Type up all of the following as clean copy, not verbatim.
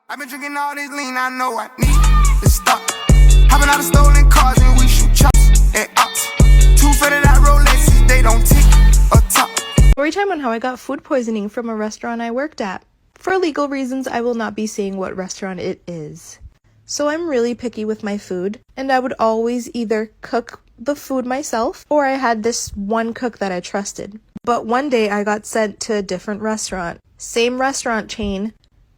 I've been drinking all this lean, I know I need to stop. Hopping out of stolen cars and we shoot chops and ops. Two footed out Rolexes, they don't tick or top. Story time on how I got food poisoning from a restaurant I worked at. For legal reasons, I will not be saying what restaurant it is. So I'm really picky with my food, and I would always either cook the food myself, or I had this one cook that I trusted. But one day I got sent to a different restaurant. Same restaurant chain,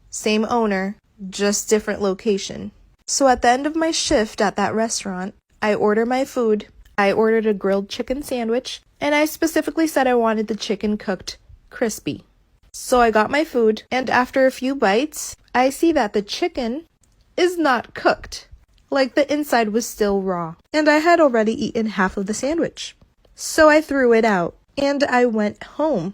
same owner, just different location. So at the end of my shift at that restaurant, I ordered my food. I ordered a grilled chicken sandwich, and I specifically said I wanted the chicken cooked crispy. So I got my food, and after a few bites, I see that the chicken is not cooked. Like the inside was still raw. And I had already eaten half of the sandwich. So I threw it out, and I went home.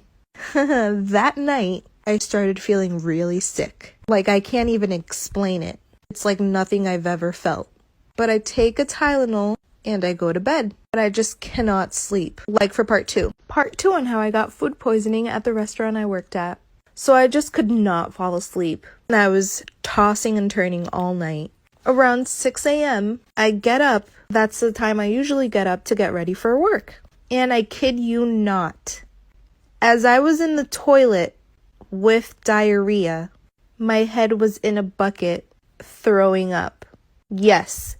That night, I started feeling really sick. Like I can't even explain it. It's like nothing I've ever felt. But I take a Tylenol and I go to bed. But I just cannot sleep. Like for part 2. Part 2 on how I got food poisoning at the restaurant I worked at. So I just could not fall asleep. And I was tossing and turning all night. Around 6 a.m., I get up. That's the time I usually get up to get ready for work. And I kid you not. As I was in the toilet with diarrhea, my head was in a bucket throwing up. Yes,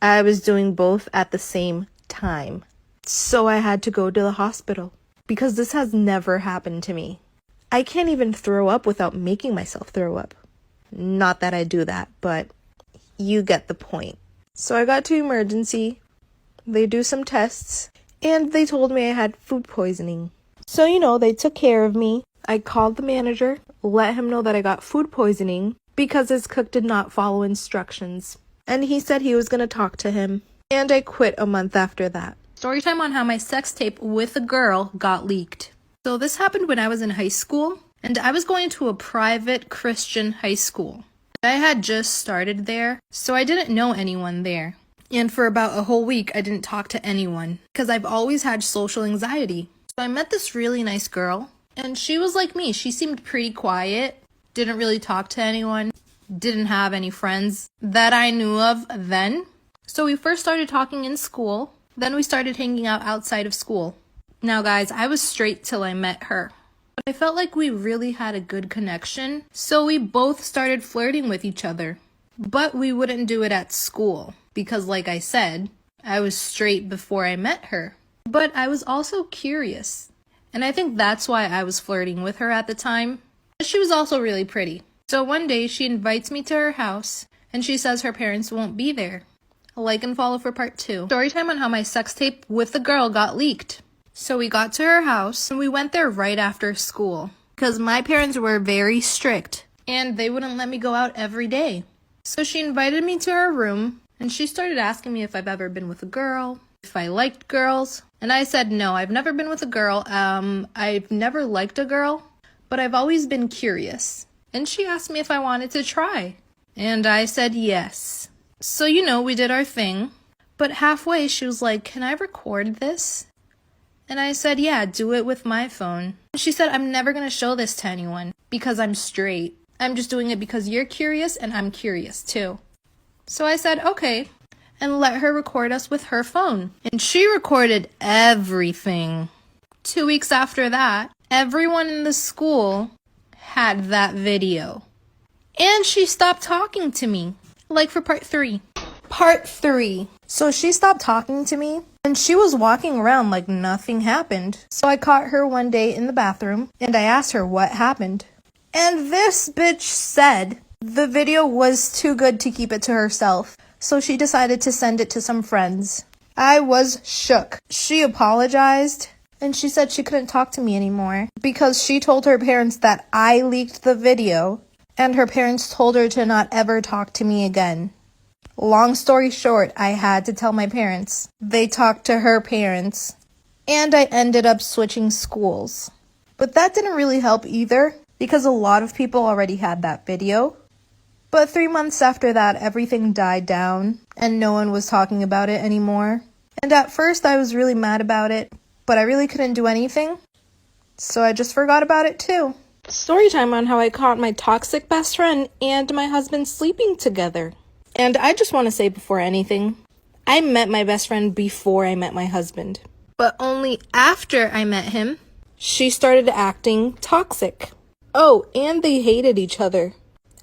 I was doing both at the same time. So I had to go to the hospital because this has never happened to me. I can't even throw up without making myself throw up. Not that I do that, but you get the point. So I got to emergency. They do some tests and they told me I had food poisoning. So, they took care of me. I called the manager, let him know that I got food poisoning because his cook did not follow instructions. And he said he was going to talk to him. And I quit a month after that. Story time on how my sex tape with a girl got leaked. So this happened when I was in high school, and I was going to a private Christian high school. I had just started there, so I didn't know anyone there. And for about a whole week, I didn't talk to anyone because I've always had social anxiety. So I met this really nice girl. And she was like me. She seemed pretty quiet, didn't really talk to anyone, didn't have any friends that I knew of then. So we first started talking in school, then we started hanging out outside of school. Now guys, I was straight till I met her. But I felt like we really had a good connection, so we both started flirting with each other. But we wouldn't do it at school, because like I said, I was straight before I met her. But I was also curious. And I think that's why I was flirting with her at the time. She was also really pretty. So one day she invites me to her house and she says her parents won't be there. Like and follow for part 2. Story time on how my sex tape with the girl got leaked. So we got to her house and we went there right after school because my parents were very strict and they wouldn't let me go out every day. So she invited me to her room and she started asking me if I've ever been with a girl, if I liked girls. And I said, no, I've never been with a girl. I've never liked a girl, but I've always been curious. And she asked me if I wanted to try. And I said yes. So, we did our thing. But halfway, she was like, can I record this? And I said, yeah, do it with my phone. She said, I'm never going to show this to anyone because I'm straight. I'm just doing it because you're curious and I'm curious too. So I said, okay. And let her record us with her phone. And she recorded everything. 2 weeks after that, everyone in the school had that video. And she stopped talking to me. Like for part 3. Part 3. So she stopped talking to me and she was walking around like nothing happened. So I caught her one day in the bathroom and I asked her what happened. And this bitch said the video was too good to keep it to herself. So she decided to send it to some friends. I was shook. She apologized and she said she couldn't talk to me anymore because she told her parents that I leaked the video and her parents told her to not ever talk to me again. Long story short, I had to tell my parents. They talked to her parents and I ended up switching schools. But that didn't really help either because a lot of people already had that video. But 3 months after that, everything died down and no one was talking about it anymore. And at first I was really mad about it, but I really couldn't do anything. So I just forgot about it too. Story time on how I caught my toxic best friend and my husband sleeping together. And I just want to say before anything, I met my best friend before I met my husband. But only after I met him, she started acting toxic. Oh, and they hated each other.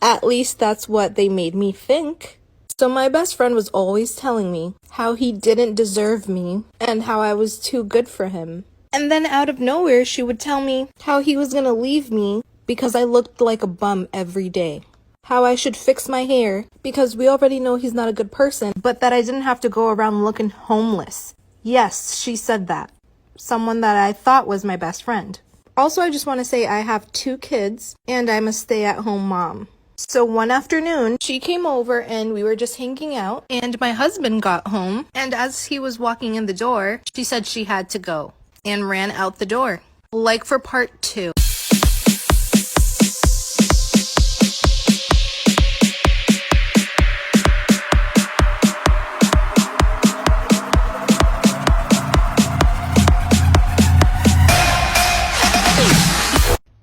At least that's what they made me think. So my best friend was always telling me how he didn't deserve me and how I was too good for him. And then out of nowhere, she would tell me how he was gonna leave me because I looked like a bum every day. How I should fix my hair because we already know he's not a good person, but that I didn't have to go around looking homeless. Yes, she said that. Someone that I thought was my best friend. Also, I just want to say I have 2 kids and I'm a stay-at-home mom. So one afternoon, she came over and we were just hanging out and my husband got home, and as he was walking in the door, she said she had to go and ran out the door. Like for part 2.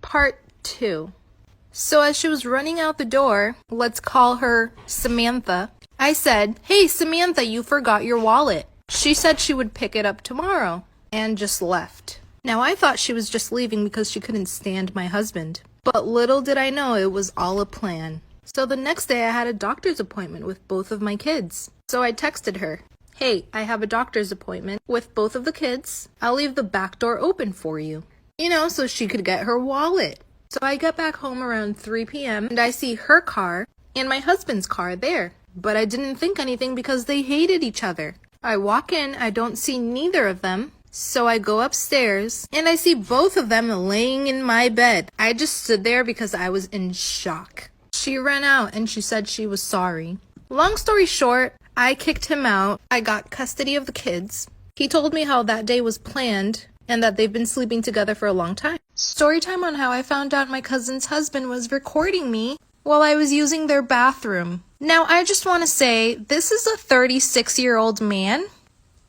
Part 2. So as she was running out the door, let's call her Samantha, I said, "Hey Samantha, you forgot your wallet." She said she would pick it up tomorrow and just left. Now I thought she was just leaving because she couldn't stand my husband. But little did I know it was all a plan. So the next day I had a doctor's appointment with both of my kids. So I texted her, "Hey, I have a doctor's appointment with both of the kids. I'll leave the back door open for you." So she could get her wallet. So I get back home around 3 p.m. and I see her car and my husband's car there. But I didn't think anything because they hated each other. I walk in, I don't see neither of them. So I go upstairs and I see both of them laying in my bed. I just stood there because I was in shock. She ran out and she said she was sorry. Long story short, I kicked him out. I got custody of the kids. He told me how that day was planned and that they've been sleeping together for a long time. Story time on how I found out my cousin's husband was recording me while I was using their bathroom. Now, I just want to say, this is a 36-year-old man,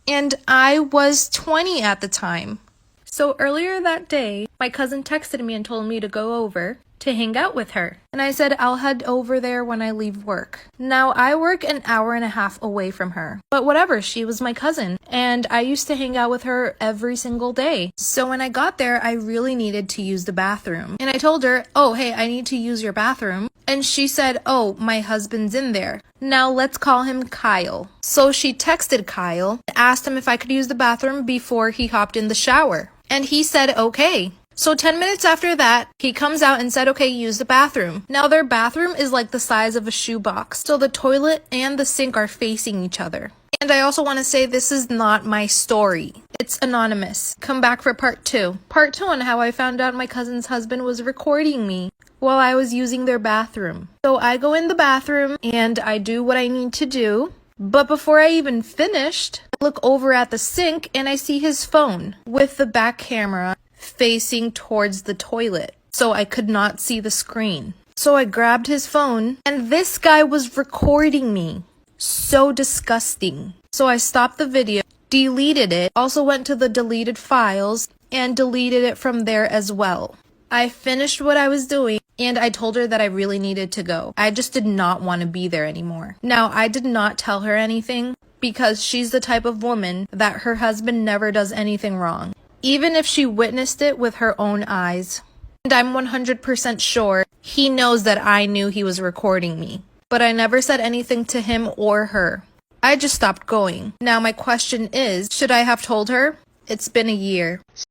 and I was 20 at the time. So earlier that day, my cousin texted me and told me to go over to hang out with her. And I said, I'll head over there when I leave work. Now, I work an hour and a half away from her. But whatever, she was my cousin. And I used to hang out with her every single day. So when I got there, I really needed to use the bathroom. And I told her, "Oh, hey, I need to use your bathroom." And she said, "Oh, my husband's in there. Now let's call him Kyle." So she texted Kyle, asked him if I could use the bathroom before he hopped in the shower. And he said, okay. So 10 minutes after that, he comes out and said, okay, use the bathroom. Now their bathroom is like the size of a shoebox. So the toilet and the sink are facing each other. And I also want to say this is not my story. It's anonymous. Come back for part 2. Part 2 on how I found out my cousin's husband was recording me while I was using their bathroom. So I go in the bathroom and I do what I need to do. But before I even finished, I look over at the sink and I see his phone with the back camera facing towards the toilet. So I could not see the screen. So I grabbed his phone and this guy was recording me. So disgusting. So I stopped the video, deleted it, also went to the deleted files and deleted it from there as well. I finished what I was doing and I told her that I really needed to go. I just did not want to be there anymore. Now, I did not tell her anything because she's the type of woman that her husband never does anything wrong, even if she witnessed it with her own eyes. And I'm 100% sure he knows that I knew he was recording me. But I never said anything to him or her. I just stopped going. Now my question is, should I have told her? It's been a year.